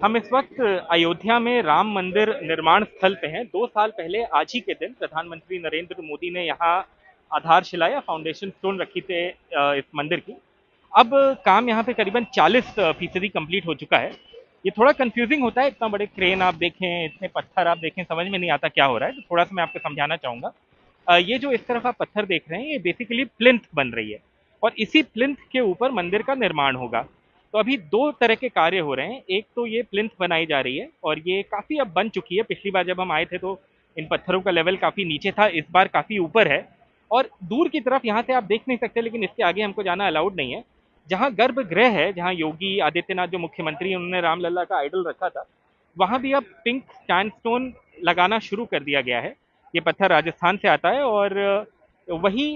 हम इस वक्त अयोध्या में राम मंदिर निर्माण स्थल पे हैं। 2 साल पहले आज ही के दिन प्रधानमंत्री नरेंद्र मोदी ने यहाँ आधारशिला या फाउंडेशन स्टोन रखी थे इस मंदिर की। अब काम यहाँ पे करीबन 40% कंप्लीट हो चुका है। ये थोड़ा कंफ्यूजिंग होता है, इतना बड़े क्रेन आप देखें, इतने पत्थर आप देखें, समझ में नहीं आता क्या हो रहा है। तो थोड़ा सा मैं आपको समझाना चाहूंगा। ये जो इस तरफ आप पत्थर देख रहे हैं, ये बेसिकली प्लिंथ बन रही है और इसी प्लिंथ के ऊपर मंदिर का निर्माण होगा। तो अभी दो तरह के कार्य हो रहे हैं। एक तो ये प्लिंथ बनाई जा रही है और ये काफी अब बन चुकी है। पिछली बार जब हम आए थे तो इन पत्थरों का लेवल काफी नीचे था, इस बार काफी ऊपर है। और दूर की तरफ यहाँ से आप देख नहीं सकते, लेकिन इसके आगे हमको जाना अलाउड नहीं है। जहाँ गर्भगृह है, जहाँ योगी आदित्यनाथ जो मुख्यमंत्री हैं, उन्होंने रामलला का आइडल रखा था, वहां भी अब पिंक सैंडस्टोन लगाना शुरू कर दिया गया है। ये पत्थर राजस्थान से आता है और वही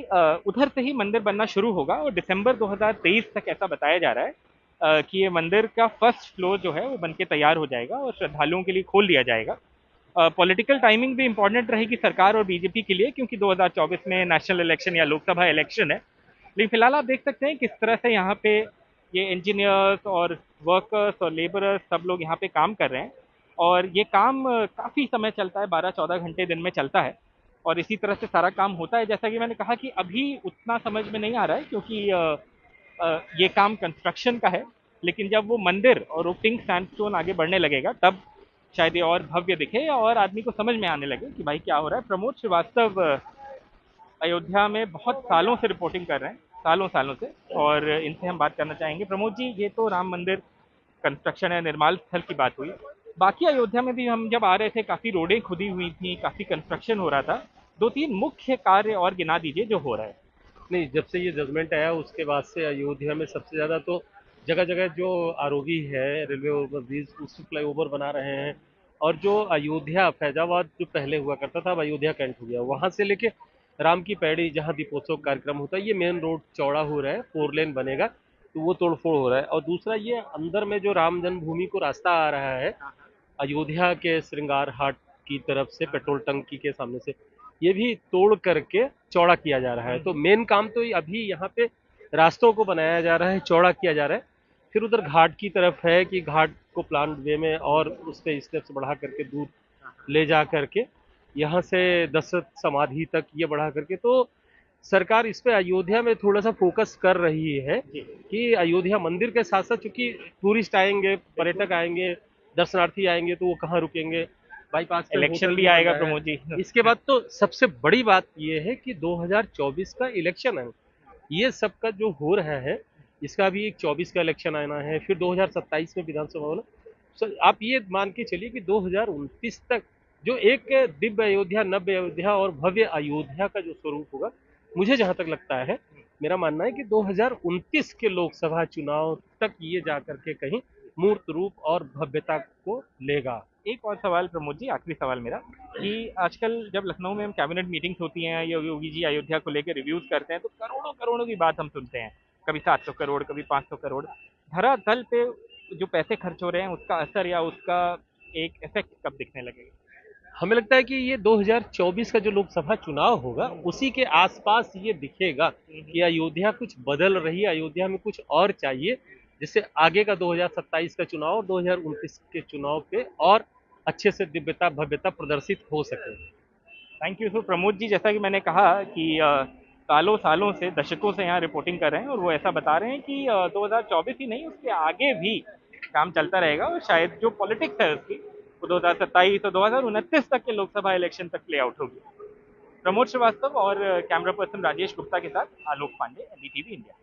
उधर से ही मंदिर बनना शुरू होगा और दिसंबर 2023 तक ऐसा बताया जा रहा है कि ये मंदिर का फर्स्ट फ्लोर जो है वो बनके तैयार हो जाएगा और श्रद्धालुओं के लिए खोल दिया जाएगा। पॉलिटिकल टाइमिंग भी इंपॉर्टेंट रहेगी सरकार और बीजेपी के लिए, क्योंकि 2024 में नेशनल इलेक्शन या लोकसभा इलेक्शन है। लेकिन फिलहाल आप देख सकते हैं किस तरह से यहाँ पे ये इंजीनियर्स और वर्कर्स और लेबरर्स सब लोग यहाँ पे काम कर रहे हैं। और ये काम काफ़ी समय चलता है, 12-14 घंटे दिन में चलता है और इसी तरह से सारा काम होता है। जैसा कि मैंने कहा कि अभी उतना समझ में नहीं आ रहा है, क्योंकि ये काम कंस्ट्रक्शन का है। लेकिन जब वो मंदिर और वो पिंक सैंडस्टोन आगे बढ़ने लगेगा, तब शायद ये और भव्य दिखे और आदमी को समझ में आने लगे कि भाई क्या हो रहा है। प्रमोद श्रीवास्तव अयोध्या में बहुत सालों से रिपोर्टिंग कर रहे हैं, सालों सालों से, और इनसे हम बात करना चाहेंगे। प्रमोद जी, ये तो राम मंदिर कंस्ट्रक्शन है, निर्माण स्थल की बात हुई। बाकी अयोध्या में भी हम जब आ रहे थे, काफ़ी रोडें खुदी हुई थी, काफ़ी कंस्ट्रक्शन हो रहा था। 2-3 मुख्य कार्य और गिना दीजिए जो हो रहा है। नहीं, जब से ये जजमेंट आया उसके बाद से अयोध्या में सबसे ज़्यादा तो जगह जगह जो आरोगी है, रेलवे ओवरब्रिज, उससे फ्लाईओवर बना रहे हैं। और जो अयोध्या फैजाबाद जो पहले हुआ करता था, अब अयोध्या कैंट हो गया, वहां से लेके राम की पैड़ी जहाँ दीपोत्सव कार्यक्रम होता है, ये मेन रोड चौड़ा हो रहा है, 4 लेन बनेगा। तो वो तोड़फोड़ हो रहा है। और दूसरा, ये अंदर में जो राम जन्मभूमि को रास्ता आ रहा है अयोध्या के श्रृंगार हाट की तरफ से, पेट्रोल टंकी के सामने से, ये भी तोड़ करके चौड़ा किया जा रहा है। तो मेन काम तो अभी यहाँ पे रास्तों को बनाया जा रहा है, चौड़ा किया जा रहा है। फिर उधर घाट की तरफ है कि घाट को प्लान वे में और उसके स्टेप्स बढ़ा करके दूर ले जा करके यहाँ से दशरथ समाधि तक ये बढ़ा करके, तो सरकार इस पे अयोध्या में थोड़ा सा फोकस कर रही है जी, कि अयोध्या मंदिर के साथ साथ, चूंकि टूरिस्ट आएंगे, पर्यटक आएंगे, दर्शनार्थी आएंगे, तो वो कहाँ रुकेंगे, बाईपास पे इलेक्शन होटल भी भी बन आएगा रहा है। प्रमोद जी। इसके बाद तो सबसे बड़ी बात ये है कि 2024 का इलेक्शन है। ये सब का जो हो रहा है, इसका भी एक 24 का इलेक्शन आना है, फिर 2027 में विधानसभा होना। सर, आप ये मान के चलिए कि 2029 तक जो एक दिव्य अयोध्या, नव्य अयोध्या और भव्य अयोध्या का जो स्वरूप होगा, मुझे जहां तक लगता है, मेरा मानना है कि 2029 के लोकसभा चुनाव तक ये जाकर के कहीं मूर्त रूप और भव्यता को लेगा। एक और सवाल प्रमोद जी, आखिरी सवाल मेरा, कि आजकल जब लखनऊ में हम कैबिनेट मीटिंग्स होती हैं या योगी जी अयोध्या को लेकर रिव्यूज करते हैं, तो करोड़ों करोड़ों की बात हम सुनते हैं। कभी 700 करोड़, कभी 500 करोड़। धरातल पे जो पैसे खर्च हो रहे हैं, उसका असर या उसका एक इफेक्ट कब दिखने लगेगा? हमें लगता है कि ये 2024 का जो लोकसभा चुनाव होगा, उसी के आसपास ये दिखेगा कि अयोध्या कुछ बदल रही है, अयोध्या में कुछ और चाहिए, जिससे आगे का 2027 का चुनाव और 2029 के चुनाव पे और अच्छे से दिव्यता भव्यता प्रदर्शित हो सके। Thank you. So Pramod ji, जैसा कि मैंने कहा कि सालों सालों से, दशकों से यहाँ रिपोर्टिंग कर रहे हैं और वो ऐसा बता रहे हैं कि 2024 ही नहीं, उसके आगे भी काम चलता रहेगा और शायद जो पॉलिटिक्स है उसकी, वो 2027 और 2029 तक के लोकसभा इलेक्शन तक प्ले आउट होगी। प्रमोद श्रीवास्तव और कैमरा पर्सन राजेश गुप्ता के साथ आलोक पांडे, एनडीटीवी इंडिया।